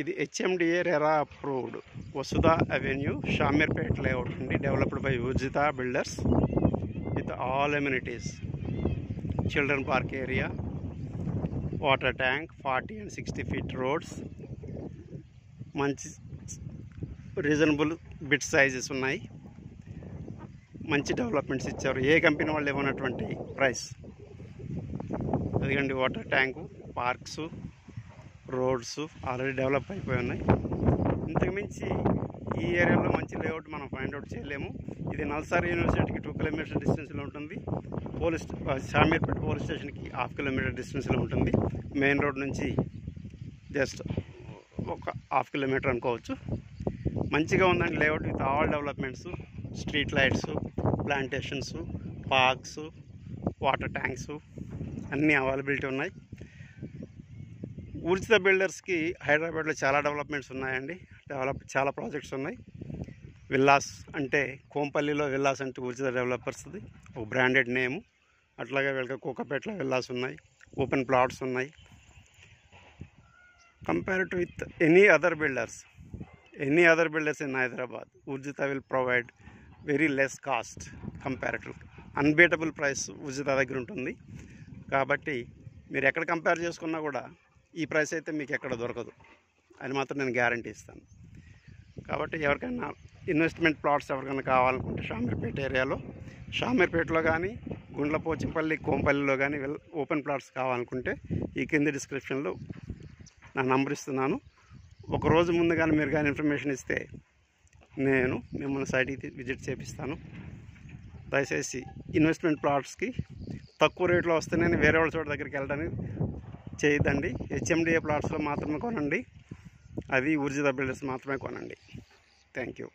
ఇది HMDA RERA approved Vasudha avenue Shamirpet layout అండి. Developed by Ujitha builders with all amenities. Children park area, water tank, 40 and 60 feet roads, మంచి reasonable bit sizes ఉన్నాయి. మంచి developments ఇచ్చారు, ఏ company వాళ్ళు ఇవ్వనటువంటి ప్రైస్. అదిగండి water tank, parks, roads already develop అయిపోయి ఉన్నాయి. ఇంతకుమించి ఈ ఏరియాలో మంచి లేఅవుట్ మనం ఫైండ్ అవుట్ చేయలేము. ఇది నల్సార్ యూనివర్సిటీకి 2 kilometers డిస్టెన్స్లో ఉంటుంది. షామీర్పేట పోలీస్ స్టేషన్కి 1/2 kilometer డిస్టెన్స్లో ఉంటుంది. మెయిన్ రోడ్ నుంచి జస్ట్ ఒక 1/2 kilometer అనుకోవచ్చు. మంచిగా ఉందండి layout with all developments, street lights, plantations, parks, water tanks అన్నీ అవైలబిలిటీ ఉన్నాయి. ఉజితా బిల్డర్స్కి హైదరాబాద్లో చాలా డెవలప్మెంట్స్ ఉన్నాయండి. చాలా ప్రాజెక్ట్స్ ఉన్నాయి. విల్లాస్ అంటే కోంపల్లిలో విల్లాస్ అంటే ఉజితా డెవలపర్స్ది ఒక బ్రాండెడ్ నేము. అట్లాగే వీళ్ళకి కోకాపేటలో విల్లాస్ ఉన్నాయి, ఓపెన్ ప్లాట్స్ ఉన్నాయి. Compared with any other builders in Hyderabad, Ujitha will provide very less cost comparative. Unbeatable price Ujitha దగ్గర ఉంటుంది. కాబట్టి మీరు ఎక్కడ కంపేర్ చేసుకున్నా కూడా ఈ ప్రైస్ అయితే మీకు ఎక్కడ దొరకదు అని మాత్రం నేను గ్యారంటీ ఇస్తాను. కాబట్టి ఎవరికైనా ఇన్వెస్ట్మెంట్ ప్లాట్స్ ఎవరికైనా కావాలనుకుంటే షామీర్పేట ఏరియాలో, షామీర్పేటలో కానీ, గుండ్లపోచంపల్లి, కోంపల్లిలో కానీ ఓపెన్ ప్లాట్స్ కావాలనుకుంటే ఈ కింది డిస్క్రిప్షన్లో నా నంబర్ ఇస్తున్నాను. ఒక రోజు ముందు కానీ మీరు కానీ ఇన్ఫర్మేషన్ ఇస్తే నేను మిమ్మల్ని సైట్కి విజిట్ చేపిస్తాను. దయచేసి ఇన్వెస్ట్మెంట్ ప్లాట్స్కి తక్కువ రేట్లో వస్తేనే వేరే వాళ్ళ చోట దగ్గరికి వెళ్ళడానికి చేయదండి. హెచ్ఎండిఏ ప్లాట్స్లో మాత్రమే కొనండి. అది ఉజితా బిల్డర్స్ మాత్రమే కొనండి. Thank you.